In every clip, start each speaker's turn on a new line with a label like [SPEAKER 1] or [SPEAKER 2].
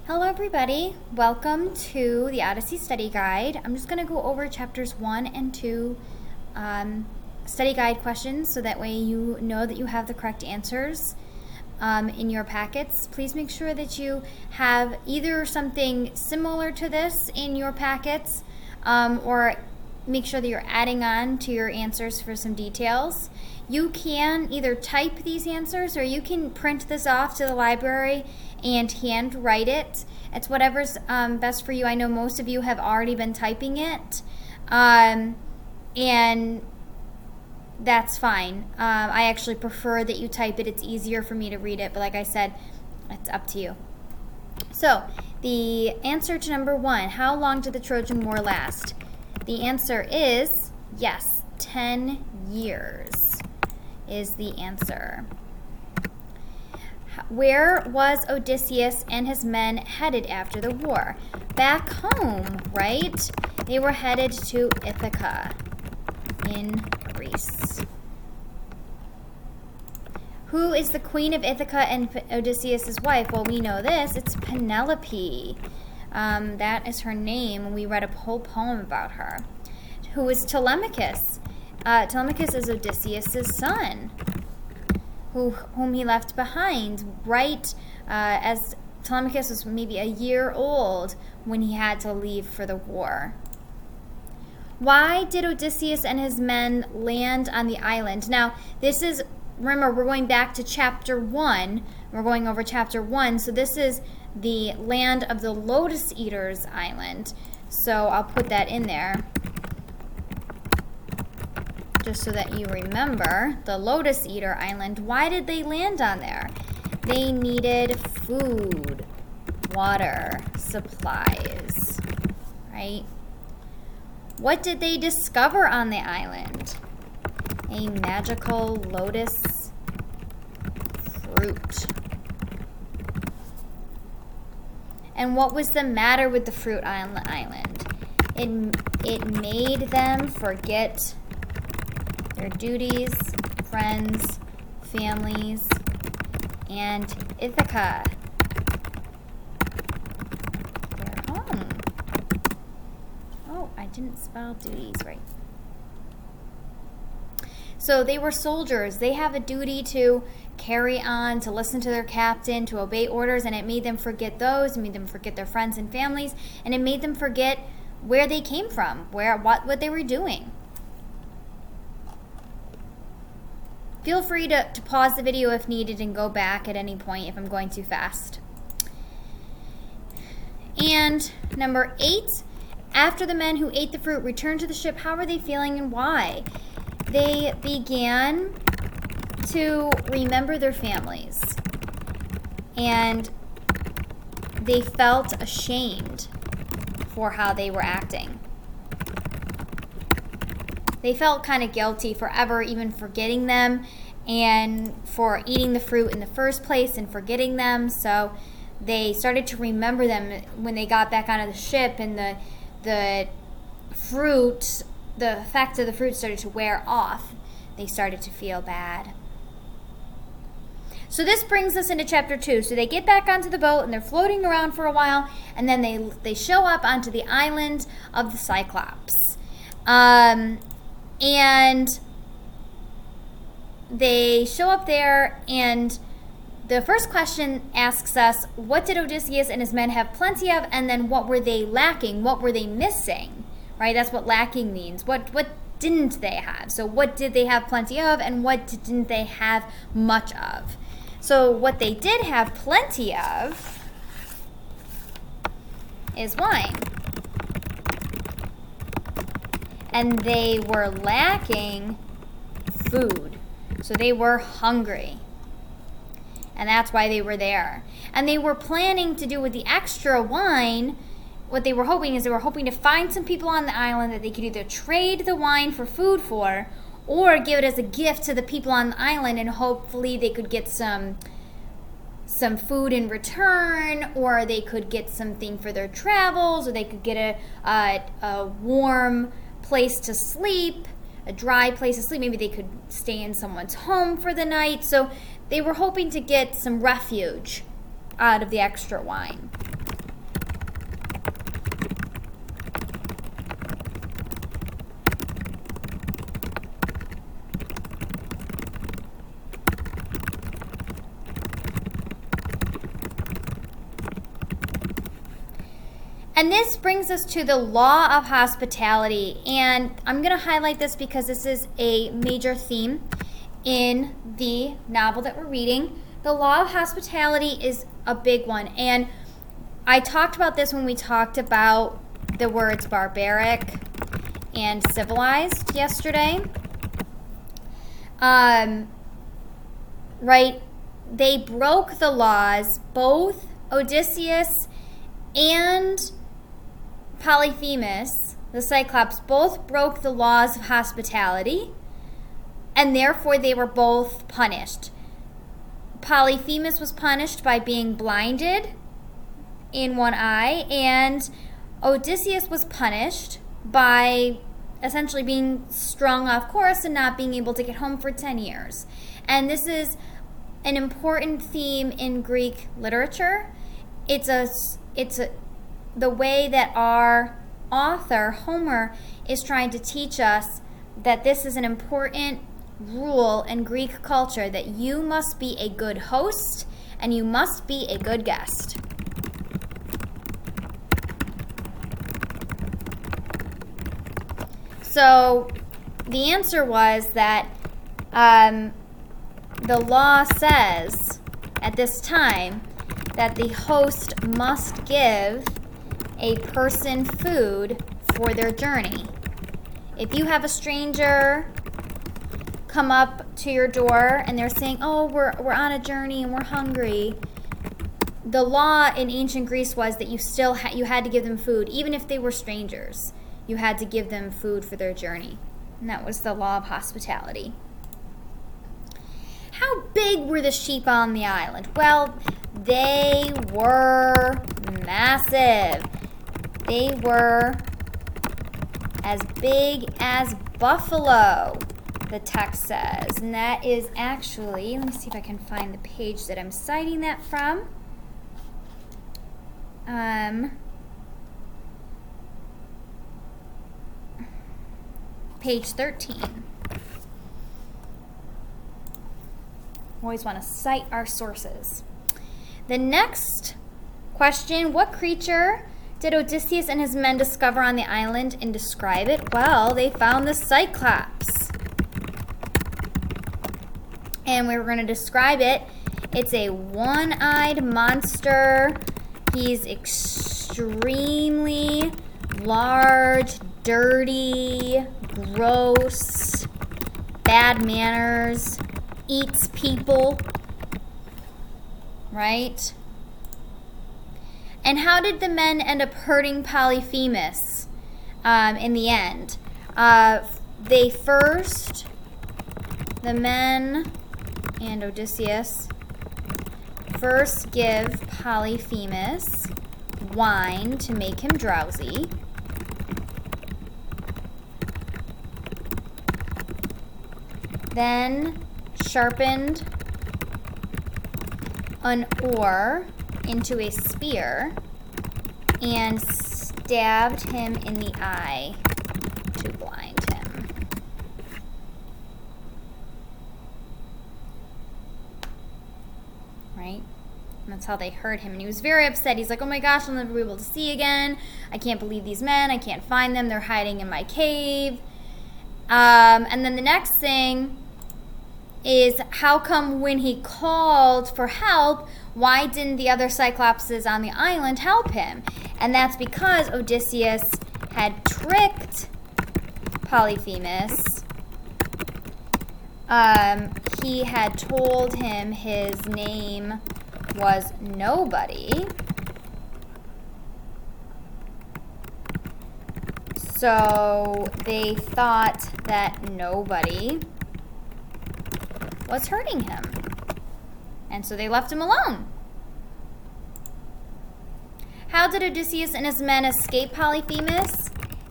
[SPEAKER 1] Hello everybody, welcome to the Odyssey Study Guide. I'm just going to go over chapters 1 and 2 study guide questions so that way you know that you have the correct answers in your packets. Please make sure that you have either something similar to this in your packets or make sure that you're adding on to your answers for some details. You can either type these answers or you can print this off to the library and hand write it. It's whatever's best for you. I know most of you have already been typing it, and that's fine. I actually prefer that you type it. It's easier for me to read it, but like I said, it's up to you. So, the answer to number 1, how long did the Trojan War last? The answer is, yes, 10 years is the answer. Where was Odysseus and his men headed after the war? Back home, right? They were headed to Ithaca in Greece. Who is the queen of Ithaca and Odysseus' wife? Well, we know this. It's Penelope. That is her name. We read a whole poem about her. Who is Telemachus? Telemachus is Odysseus' son, whom he left behind right as Telemachus was maybe a year old when he had to leave for the war. Why did Odysseus and his men land on the island? Now, this is, remember, we're going back to chapter 1. We're going over chapter 1, so this is the land of the Lotus Eaters Island. So I'll put that in there, just so that you remember, the Lotus Eater Island. Why did they land on there? They needed food, water, supplies, right? What did they discover on the island? A magical lotus fruit. And what was the matter with the fruit on the island? It made them forget their duties, friends, families, and Ithaca, their home. Oh, I didn't spell duties right. So they were soldiers. They have a duty to carry on, to listen to their captain, to obey orders, and it made them forget those, it made them forget their friends and families, and it made them forget where they came from, what they were doing. Feel free to pause the video if needed and go back at any point if I'm going too fast. And number 8, after the men who ate the fruit returned to the ship, how were they feeling and why? They began to remember their families, and they felt ashamed for how they were acting. They felt kind of guilty for ever even forgetting them and for eating the fruit in the first place and forgetting them. So they started to remember them when they got back onto the ship, and the fruit, the effect of the fruit started to wear off. They started to feel bad. So this brings us into chapter 2. So they get back onto the boat and they're floating around for a while, and then they show up onto the island of the Cyclops. And they show up there, and the first question asks us, what did Odysseus and his men have plenty of, and then what were they lacking? What were they missing? Right? That's what lacking means. What didn't they have? So what did they have plenty of, and what didn't they have much of? So what they did have plenty of is wine. And they were lacking food. So they were hungry. And that's why they were there. And they were planning to do with the extra wine, what they were hoping is they were hoping to find some people on the island that they could either trade the wine for food for, or give it as a gift to the people on the island, and hopefully they could get some food in return, or they could get something for their travels, or they could get a warm place to sleep, a dry place to sleep. Maybe they could stay in someone's home for the night. So they were hoping to get some refuge out of the extra wine. And this brings us to the law of hospitality. And I'm going to highlight this because this is a major theme in the novel that we're reading. The law of hospitality is a big one. And I talked about this when we talked about the words barbaric and civilized yesterday. Right? They broke the laws. Both Odysseus and Polyphemus, the Cyclops, both broke the laws of hospitality, and therefore they were both punished. Polyphemus was punished by being blinded in one eye, and Odysseus was punished by essentially being strung off course and not being able to get home for 10 years. And this is an important theme in Greek literature. It's the way that our author, Homer, is trying to teach us that this is an important rule in Greek culture, that you must be a good host and you must be a good guest. So the answer was that the law says at this time that the host must give a person food for their journey. If you have a stranger come up to your door and they're saying, oh, we're on a journey and we're hungry, the law in ancient Greece was that you had to give them food. Even if they were strangers, you had to give them food for their journey. And that was the law of hospitality. How big were the sheep on the island? Well, they were massive. They were as big as buffalo, the text says. And that is actually, let me see if I can find the page that I'm citing that from. Page 13. Always want to cite our sources. The next question, what creature did Odysseus and his men discover on the island and describe it? Well, they found the Cyclops. And we were going to describe it. It's a one-eyed monster. He's extremely large, dirty, gross, bad manners, eats people, right? And how did the men end up hurting Polyphemus in the end? The men and Odysseus first give Polyphemus wine to make him drowsy. Then sharpened an oar into a spear and stabbed him in the eye to blind him. Right? And that's how they hurt him. And he was very upset. He's like, oh my gosh, I'll never be able to see again. I can't believe these men. I can't find them. They're hiding in my cave. And then the next thing is, how come when he called for help, why didn't the other Cyclopses on the island help him? And that's because Odysseus had tricked Polyphemus. He had told him his name was Nobody. So they thought that Nobody was hurting him. And so they left him alone. How did Odysseus and his men escape Polyphemus?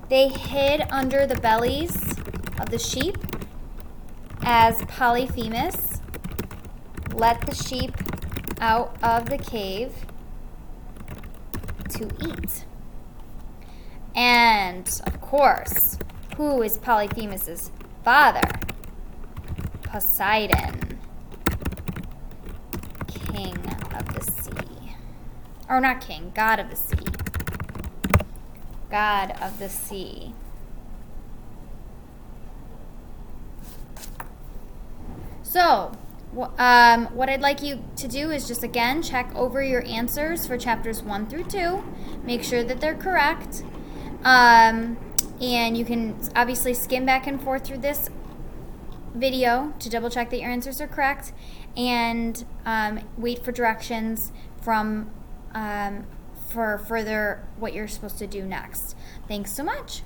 [SPEAKER 1] They hid under the bellies of the sheep as Polyphemus let the sheep out of the cave to eat. And, of course, who is Polyphemus's father? Poseidon, king of the sea. Or not king, god of the sea. god of the sea. So, what I'd like you to do is just again check over your answers for chapters 1 through 2. Make sure that they're correct. And you can obviously skim back and forth through this video to double check that your answers are correct, and wait for directions from for further what you're supposed to do next. Thanks so much.